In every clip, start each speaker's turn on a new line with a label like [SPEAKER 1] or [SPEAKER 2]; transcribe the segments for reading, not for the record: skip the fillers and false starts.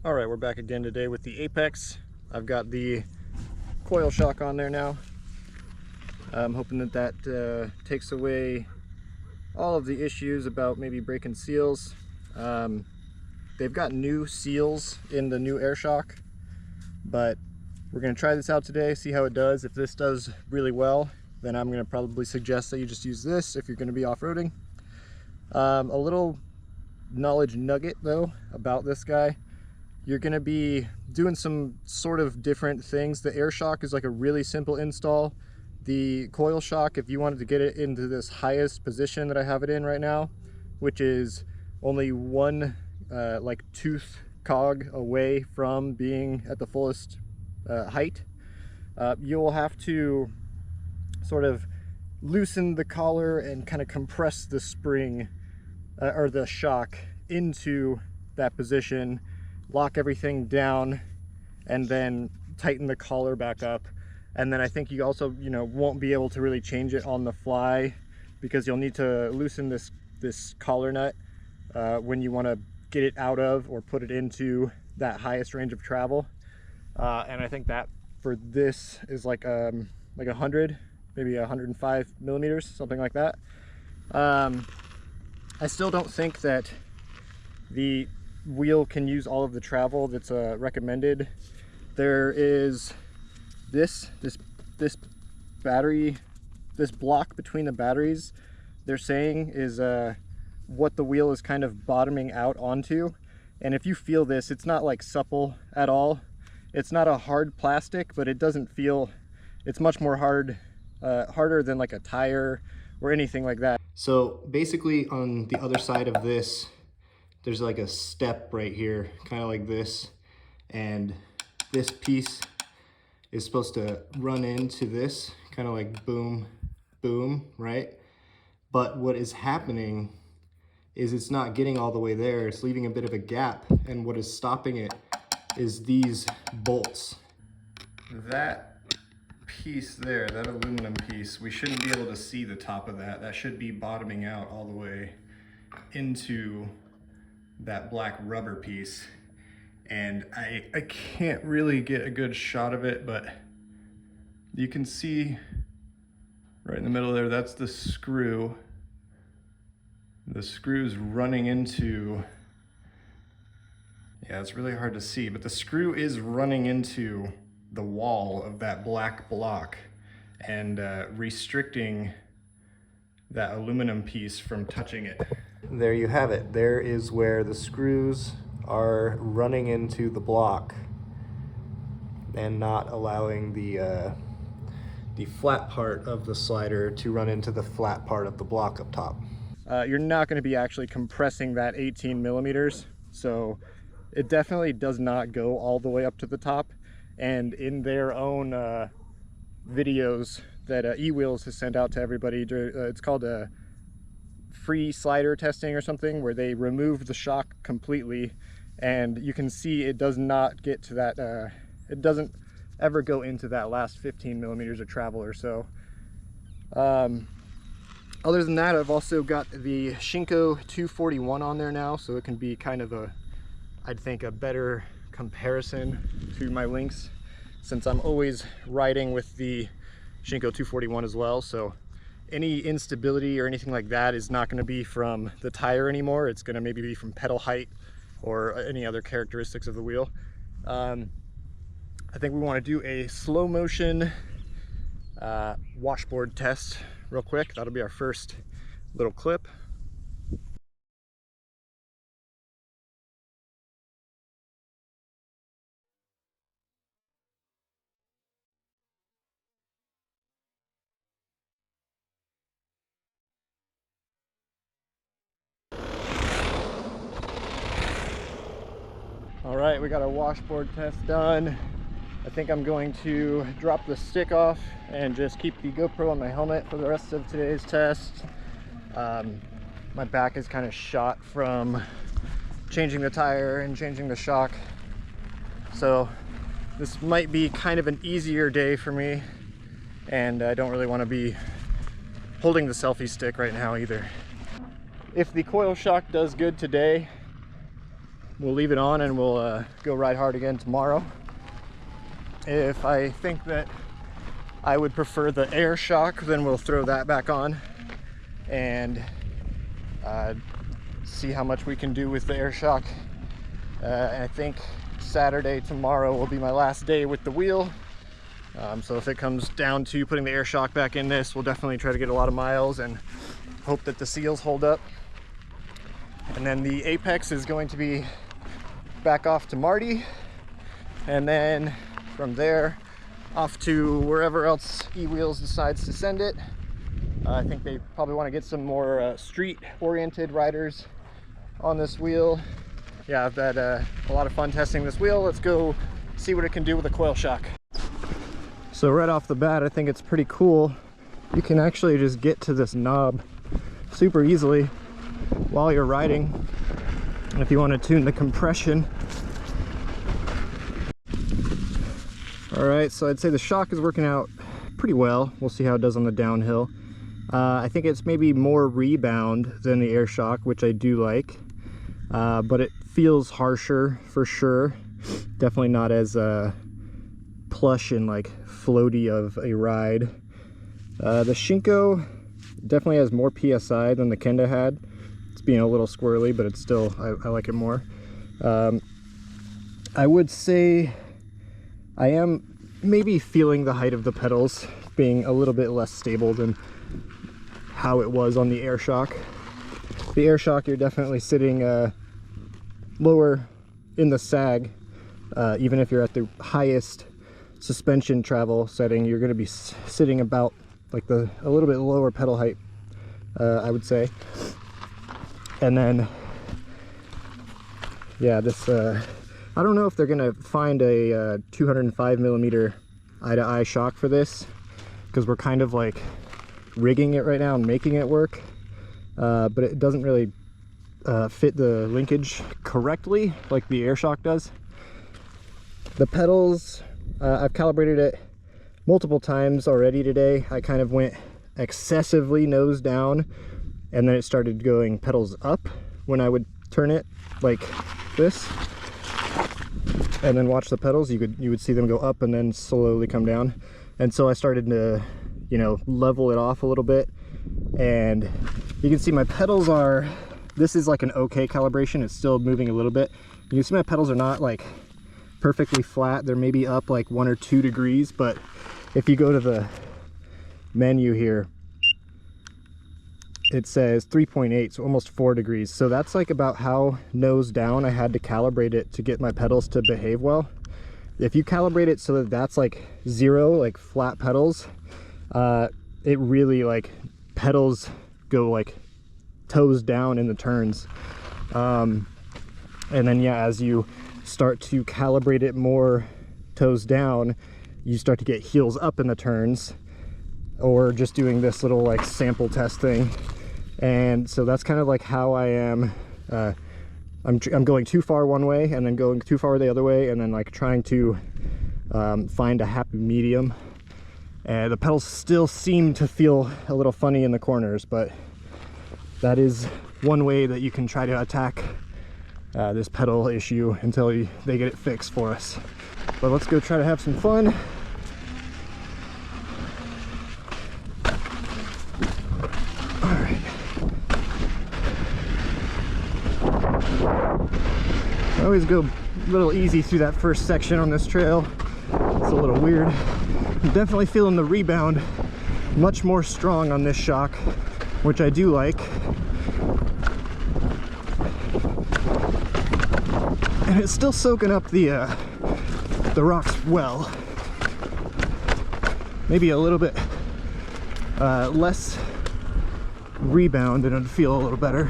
[SPEAKER 1] All right, we're back again today with the Apex. I've got the coil shock on there now. I'm hoping that that takes away all of the issues about maybe breaking seals. They've got new seals in the new air shock, but we're going to try this out today, see how it does. If this does really well, then I'm going to probably suggest that you just use this if you're going to be off-roading. A little knowledge nugget though about this guy: you're going to be doing some sort of different things. The air shock is like a really simple install. The coil shock, if you wanted to get it into this highest position that I have it in right now, which is only one like tooth cog away from being at the fullest height, you'll have to sort of loosen the collar and kind of compress the spring or the shock into that position, lock everything down, and then tighten the collar back up. And then I think you also, won't be able to really change it on the fly, because you'll need to loosen this collar nut when you want to get it out of or put it into that highest range of travel. And I think that for this is like 100, maybe 105 millimeters, something like that. I still don't think that the wheel can use all of the travel that's recommended. There is this battery, this block between the batteries, they're saying is what the wheel is kind of bottoming out onto. And if you feel this, it's not like supple at all. It's not a hard plastic, but it doesn't feel, it's much more harder than like a tire or anything like that. So basically on the other side of this, there's like a step right here, kind of like this, and this piece is supposed to run into this, kind of like boom, boom, right? But what is happening is it's not getting all the way there. It's leaving a bit of a gap, and what is stopping it is these bolts. That piece there, that aluminum piece, we shouldn't be able to see the top of that. That should be bottoming out all the way into that black rubber piece. And I can't really get a good shot of it, but you can see right in the middle there, that's the screw. The screw's running into, yeah, it's really hard to see, but the screw is running into the wall of that black block and restricting that aluminum piece from touching it. There you have it. There is where the screws are running into the block and not allowing the flat part of the slider to run into the flat part of the block up top. You're not going to be actually compressing that 18 millimeters, so it definitely does not go all the way up to the top. And in their own videos that eWheels has sent out to everybody, it's called a free slider testing or something, where they remove the shock completely, and you can see it does not get to that, it doesn't ever go into that last 15 millimeters of travel or so. Other than that, I've also got the Shinko 241 on there now, so it can be kind of I'd think a better comparison to my Lynx, since I'm always riding with the Shinko 241 as well. So any instability or anything like that is not going to be from the tire anymore. It's going to maybe be from pedal height or any other characteristics of the wheel. I think we want to do a slow motion washboard test real quick. That'll be our first little clip. All right, we got our washboard test done. I think I'm going to drop the stick off and just keep the GoPro on my helmet for the rest of today's test. My back is kind of shot from changing the tire and changing the shock, so this might be kind of an easier day for me, and I don't really want to be holding the selfie stick right now either. If the coil shock does good today, we'll leave it on and we'll go ride hard again tomorrow. If I think that I would prefer the air shock, then we'll throw that back on and see how much we can do with the air shock. And I think Saturday, tomorrow, will be my last day with the wheel. So if it comes down to putting the air shock back in this, we'll definitely try to get a lot of miles and hope that the seals hold up. And then the apex is going to be back off to Marty, and then from there off to wherever else eWheels decides to send it. I think they probably want to get some more street oriented riders on this wheel. Yeah, I've had a lot of fun testing this wheel. Let's go see what it can do with a coil shock. So right off the bat, I think it's pretty cool. You can actually just get to this knob super easily while you're riding. If you want to tune the compression. All right, so I'd say the shock is working out pretty well. We'll see how it does on the downhill. I think it's maybe more rebound than the air shock, which I do like, but it feels harsher for sure. Definitely not as plush and like floaty of a ride. The Shinko definitely has more PSI than the Kenda had. It's being a little squirrely, but it's still, I like it more. I would say I am maybe feeling the height of the pedals being a little bit less stable than how it was on the air shock. The air shock, you're definitely sitting lower in the sag. Even if you're at the highest suspension travel setting, you're going to be sitting about like a little bit lower pedal height, I would say. And then, yeah, this I don't know if they're gonna find a 205 millimeter eye-to-eye shock for this, because we're kind of like rigging it right now and making it work, but it doesn't really fit the linkage correctly like the air shock does. The pedals, I've calibrated it multiple times already today. I kind of went excessively nose down, and then it started going pedals up when I would turn it like this, and then watch the pedals. You would see them go up and then slowly come down. And so I started to, you know, level it off a little bit, and you can see my pedals are, this is like an okay calibration. It's still moving a little bit. You can see my pedals are not like perfectly flat. They're maybe up like 1 or 2 degrees, but if you go to the menu here, it says 3.8, so almost 4 degrees. So that's like about how nose down I had to calibrate it to get my pedals to behave well. If you calibrate it so that that's like 0, like flat pedals, it really like pedals go like toes down in the turns. And then yeah, as you start to calibrate it more toes down, you start to get heels up in the turns, or just doing this little like sample test thing. And so that's kind of like how I am. I'm going too far one way and then going too far the other way, and then like trying to find a happy medium. And the pedals still seem to feel a little funny in the corners, but that is one way that you can try to attack this pedal issue until they get it fixed for us. But let's go try to have some fun. I always go a little easy through that first section on this trail. It's a little weird. I'm definitely feeling the rebound much more strong on this shock, which I do like. And it's still soaking up the rocks well. Maybe a little bit less rebound and it'd feel a little better.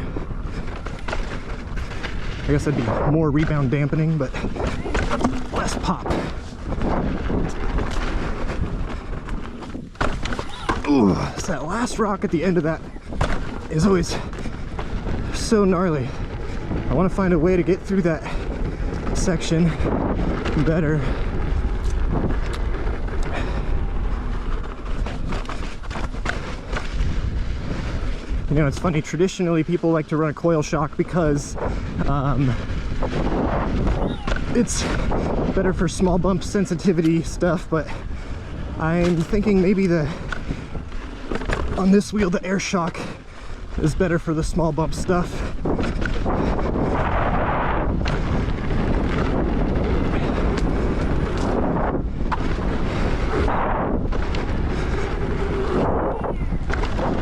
[SPEAKER 1] I guess that'd be more rebound dampening, but less pop. Ooh, it's that last rock at the end of that is always so gnarly. I want to find a way to get through that section better. You know, it's funny, traditionally people like to run a coil shock because It's better for small bump sensitivity stuff, but I'm thinking maybe on this wheel the air shock is better for the small bump stuff.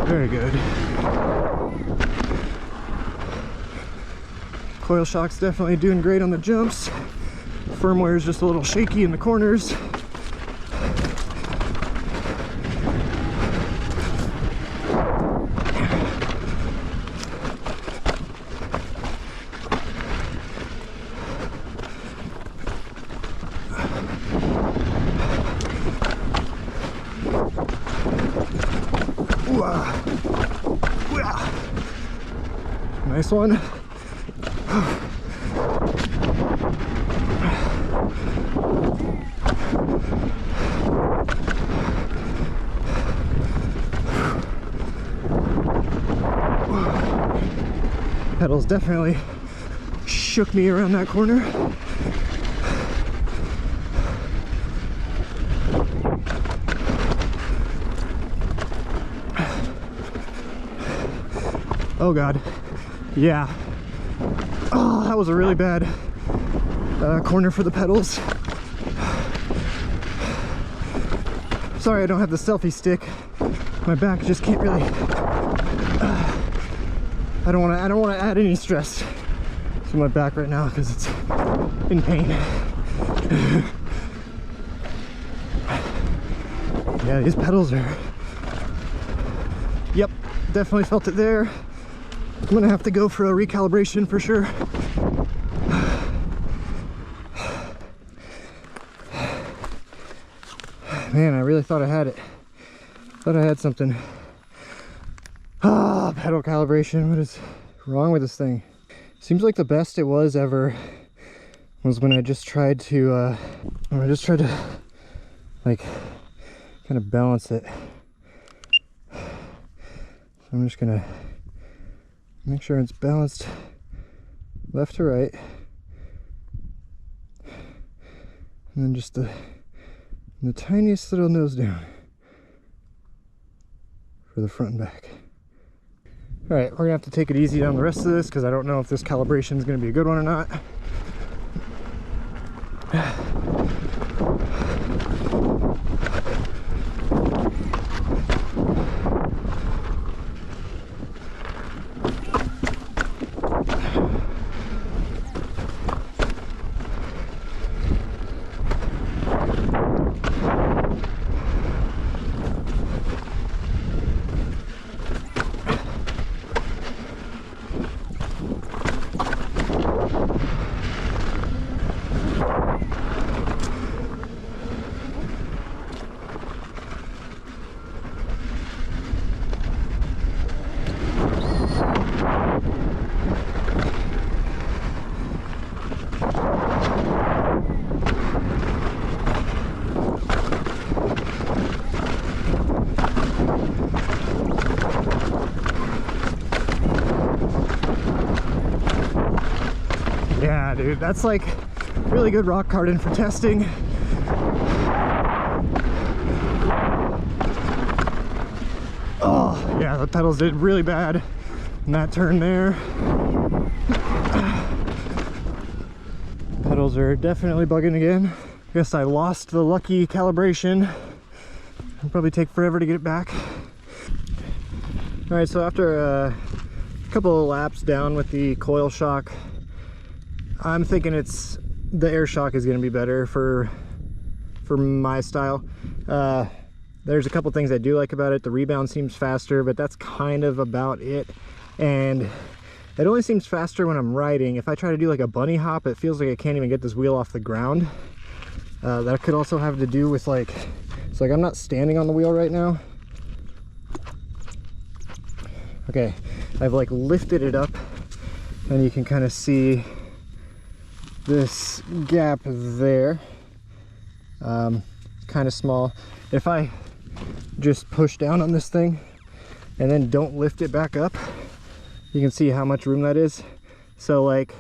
[SPEAKER 1] Very good. Coil shock's definitely doing great on the jumps. Firmware is just a little shaky in the corners. Nice one. Pedals definitely shook me around that corner. Oh God. Yeah. Oh, that was a really bad corner for the pedals. Sorry I don't have the selfie stick. My back just can't really. I don't want to add any stress to my back right now because it's in pain. Yeah, these pedals are. Yep, definitely felt it there. I'm gonna have to go for a recalibration for sure. Man, I really thought I had it. Thought I had something. Ah, pedal calibration. What is wrong with this thing? Seems like the best it was ever was when I just tried to like kind of balance it. So I'm just gonna make sure it's balanced left to right, and then just the tiniest little nose down for the front and back. All right, we're gonna have to take it easy down the rest of this because I don't know if this calibration is gonna be a good one or not. Yeah, dude, that's like really good rock garden for testing. Oh, yeah, the pedals did really bad in that turn there. Pedals are definitely bugging again. Guess I lost the lucky calibration. It'll probably take forever to get it back. All right, so after a couple of laps down with the coil shock, I'm thinking the air shock is going to be better for my style. There's a couple things I do like about it. The rebound seems faster, but that's kind of about it. And it only seems faster when I'm riding. If I try to do like a bunny hop, it feels like I can't even get this wheel off the ground. That could also have to do with like, it's like I'm not standing on the wheel right now. Okay, I've like lifted it up and you can kind of see this gap there. It's kind of small. If I just push down on this thing and then don't lift it back up, you can see how much room that is. So like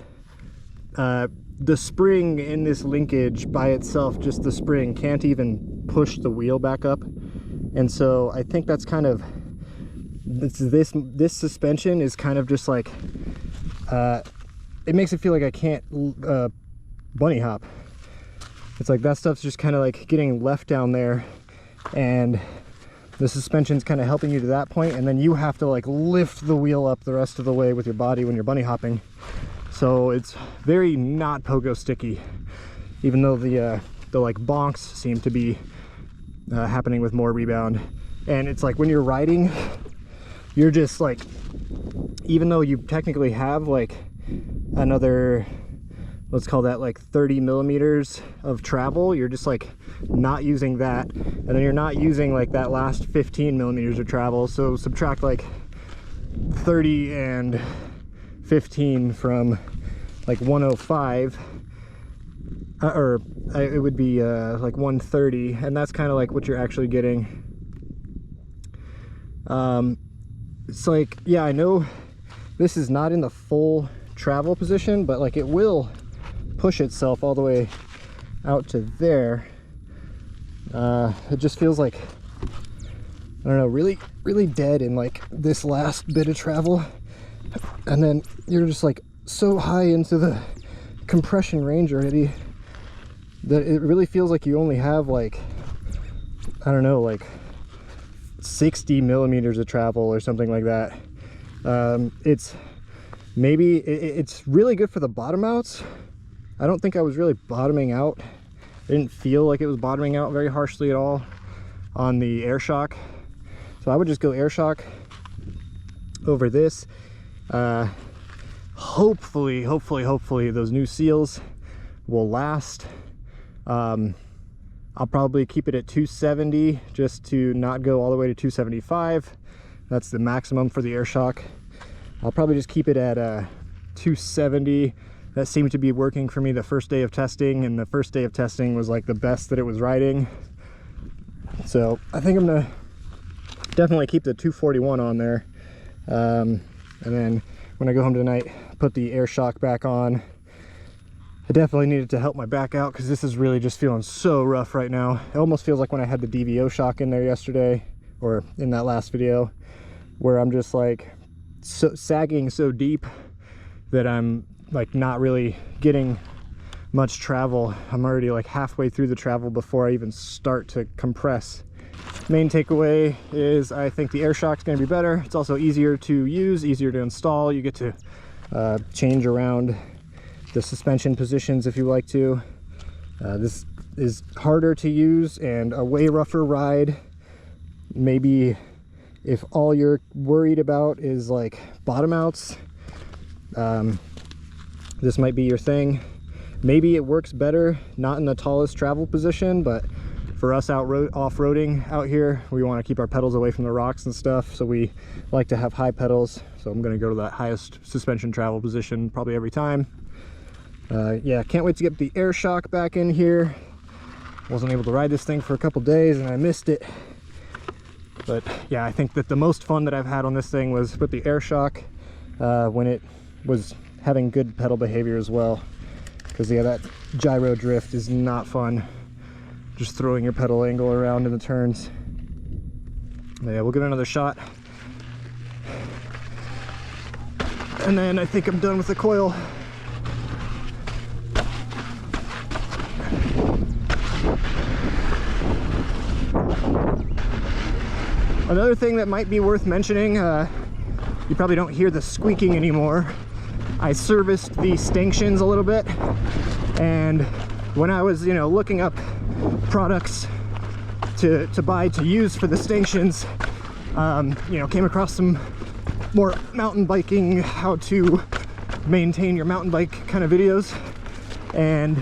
[SPEAKER 1] the spring in this linkage by itself, just the spring, can't even push the wheel back up. And so I think that's kind of, this suspension is kind of just like, it makes it feel like I can't bunny hop. It's like that stuff's just kind of like getting left down there, and the suspension's kind of helping you to that point, and then you have to like lift the wheel up the rest of the way with your body when you're bunny hopping. So it's very not pogo sticky, even though the like bonks seem to be happening with more rebound. And it's like when you're riding, you're just like, even though you technically have like another, let's call that like 30 millimeters of travel, you're just like not using that, and then you're not using like that last 15 millimeters of travel. So subtract like 30 and 15 from like 105, or it would be like 130, and that's kind of like what you're actually getting. It's like, yeah, I know this is not in the full travel position, but like it will push itself all the way out to there. It just feels like, I don't know, really dead in like this last bit of travel, and then you're just like so high into the compression range already that it really feels like you only have like, I don't know, like 60 millimeters of travel or something like that. It's maybe it's really good for the bottom outs. I don't think I was really bottoming out. I didn't feel like it was bottoming out very harshly at all on the air shock. So I would just go air shock over this. Hopefully those new seals will last. I'll probably keep it at 270 just to not go all the way to 275. That's the maximum for the air shock. I'll probably just keep it at 270. That seemed to be working for me the first day of testing, and the first day of testing was like the best that it was riding. So I think I'm gonna definitely keep the 241 on there. And then when I go home tonight, put the air shock back on. I definitely needed to help my back out because this is really just feeling so rough right now. It almost feels like when I had the DVO shock in there yesterday, or in that last video, where I'm just like sagging so deep that I'm like not really getting much travel. I'm already like halfway through the travel before I even start to compress. Main takeaway is I think the air shock's going to be better. It's also easier to use, easier to install. You get to change around the suspension positions if you like to. This is harder to use and a way rougher ride. Maybe if all you're worried about is like bottom outs, this might be your thing. Maybe it works better not in the tallest travel position, but for us off-roading out here, we want to keep our pedals away from the rocks and stuff, so we like to have high pedals. So I'm going to go to that highest suspension travel position probably every time. Yeah, can't wait to get the air shock back in here. Wasn't able to ride this thing for a couple days and I missed it. But yeah, I think that the most fun that I've had on this thing was with the air shock when it was having good pedal behavior as well. Because yeah, that gyro drift is not fun. Just throwing your pedal angle around in the turns. But yeah, we'll get another shot. And then I think I'm done with the coil. Another thing that might be worth mentioning, you probably don't hear the squeaking anymore. I serviced the sanctions a little bit, and when I was, looking up products to buy to use for the sanctions, came across some more mountain biking, how to maintain your mountain bike kind of videos, and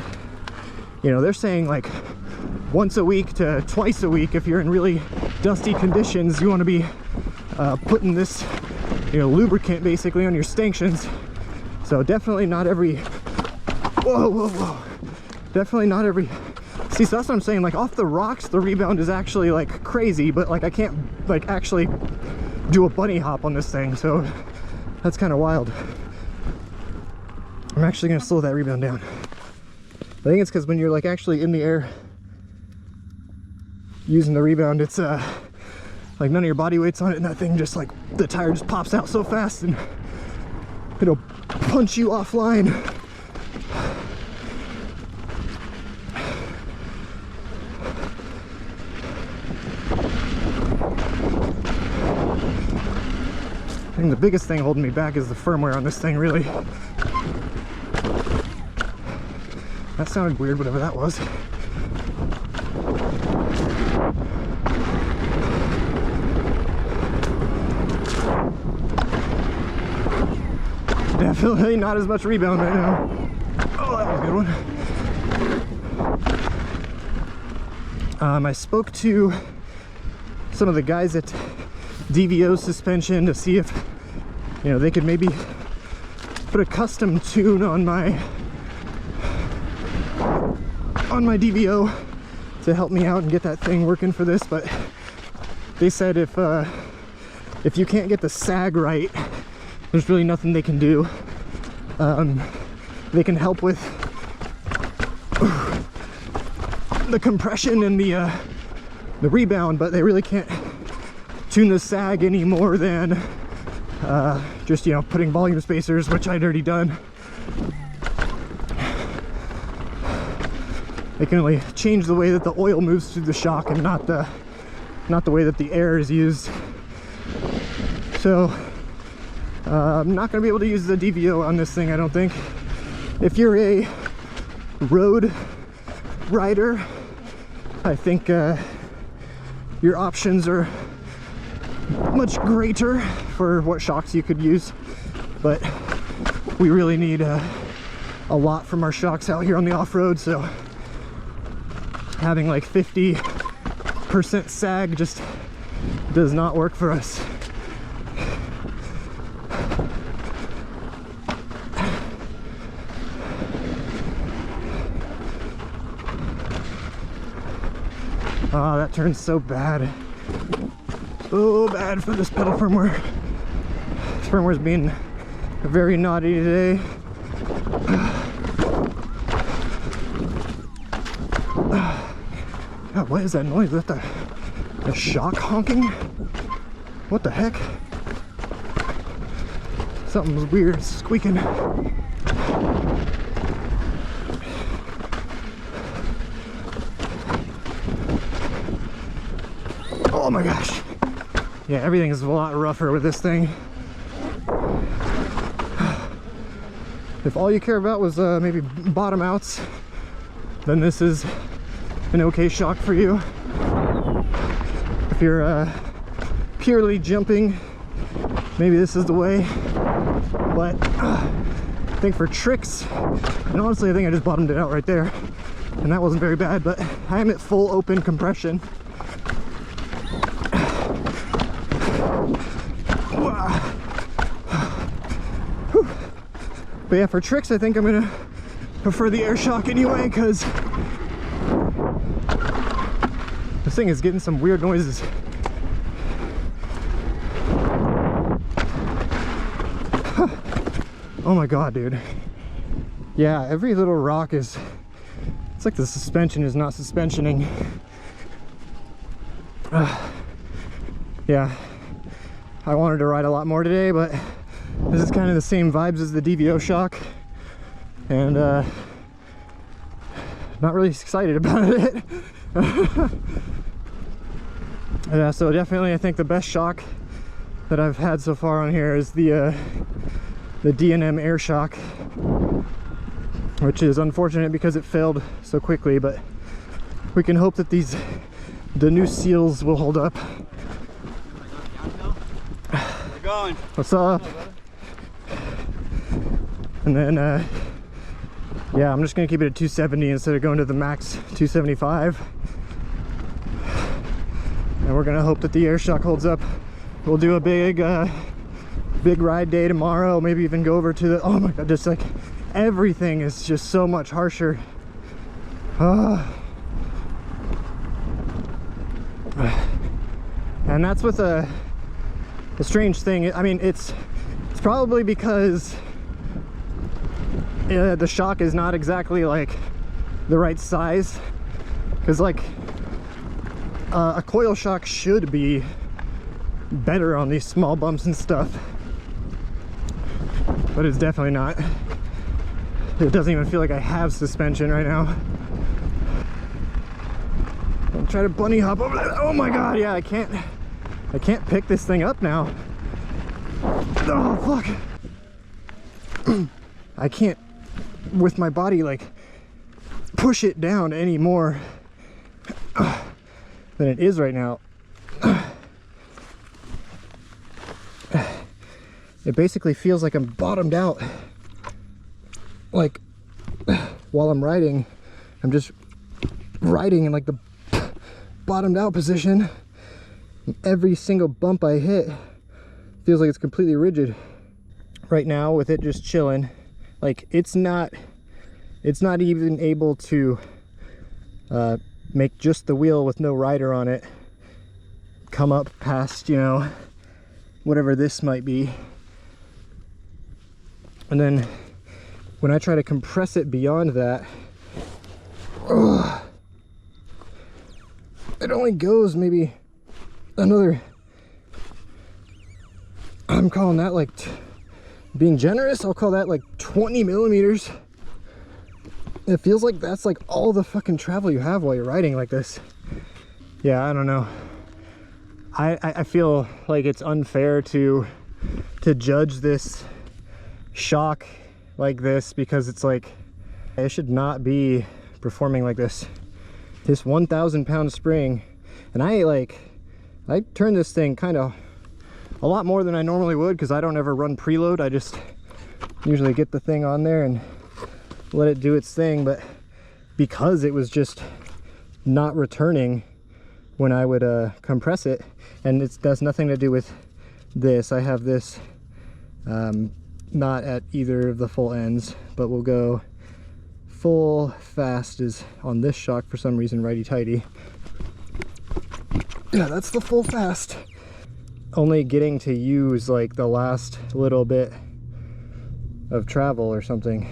[SPEAKER 1] they're saying like once a week to twice a week, if you're in really dusty conditions, you want to be putting this lubricant basically on your sanctions. So definitely not every definitely not every, see, so that's what I'm saying, like off the rocks the rebound is actually like crazy, but like I can't like actually do a bunny hop on this thing, so that's kind of wild. I'm actually going to slow that rebound down. I think it's because when you're like actually in the air using the rebound, it's like none of your body weight's on it, and that thing just like the tire just pops out so fast and it'll punch you offline. I think the biggest thing holding me back is the firmware on this thing, really. That sounded weird, whatever that was. Definitely not as much rebound right now. Oh, that was a good one. I spoke to some of the guys at DVO Suspension to see if, you know, they could maybe put a custom tune on my DVO to help me out and get that thing working for this. But they said if you can't get the sag right, there's really nothing they can do. They can help with the compression and the rebound, but they really can't tune the sag any more than just, you know, putting volume spacers, which I'd already done. They can only change the way that the oil moves through the shock and not the way that the air is used. So I'm not going to be able to use the DVO on this thing, I don't think. If you're a road rider, I think your options are much greater for what shocks you could use, but we really need a lot from our shocks out here on the off-road, so having like 50% sag just does not work for us. Oh, that turns so bad. So bad for this pedal firmware. This firmware's being very naughty today. God, what is that noise? Is that the shock honking? What the heck? Something's weird squeaking. Oh my gosh. Yeah, everything is a lot rougher with this thing. If all you care about was maybe bottom outs, then this is an okay shock for you. If you're purely jumping, maybe this is the way. But I think for tricks, and honestly I think I just bottomed it out right there, and that wasn't very bad, but I am at full open compression. But yeah, for tricks, I think I'm gonna prefer the air shock anyway, because this thing is getting some weird noises. Oh my god, dude. Yeah, every little rock is, it's like the suspension is not suspensioning. Yeah, I wanted to ride a lot more today, but this is kind of the same vibes as the DVO shock, and not really excited about it. Yeah, so definitely I think the best shock that I've had so far on here is the D&M air shock, which is unfortunate because it failed so quickly, but we can hope that the new seals will hold up.
[SPEAKER 2] How's it going?
[SPEAKER 1] What's up? And then yeah, I'm just gonna keep it at 270 instead of going to the max 275, and we're gonna hope that the air shock holds up. We'll do a big ride day tomorrow, maybe even go over to the, oh my god, just like everything is just so much harsher. And that's with a strange thing. I mean, it's probably because the shock is not exactly like the right size, because like a coil shock should be better on these small bumps and stuff, but it's definitely not. It doesn't even feel like I have suspension right now. I'll try to bunny hop over that. Oh my god, yeah, I can't pick this thing up now. Oh fuck. I can't with my body like push it down any more than it is right now. It basically feels like I'm bottomed out. Like while I'm riding, I'm just riding in like the bottomed out position. Every single bump I hit feels like it's completely rigid. Right now with it just chilling, like it's not even able to make just the wheel with no rider on it come up past, you know, whatever this might be. And then when I try to compress it beyond that, it only goes maybe another, I'm calling that like being generous, I'll call that like 20 millimeters. It feels like that's like all the fucking travel you have while you're riding like this. Yeah, I don't know. I feel like it's unfair to judge this shock like this, because it's like it should not be performing like this. This 1,000 pound spring, and I turn this thing kind of a lot more than I normally would, because I don't ever run preload. I just usually get the thing on there and let it do its thing. But because it was just not returning when I would compress it, and that's nothing to do with this. I have this not at either of the full ends, but we'll go full fast is on this shock for some reason, righty-tighty. Yeah, that's the full fast. Only getting to use like the last little bit of travel or something.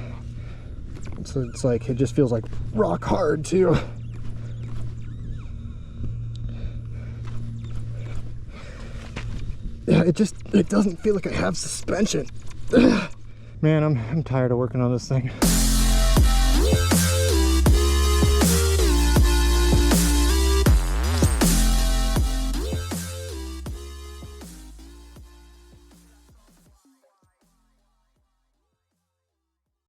[SPEAKER 1] So it's like, it just feels like rock hard too. Yeah, it doesn't feel like I have suspension. Man, I'm tired of working on this thing.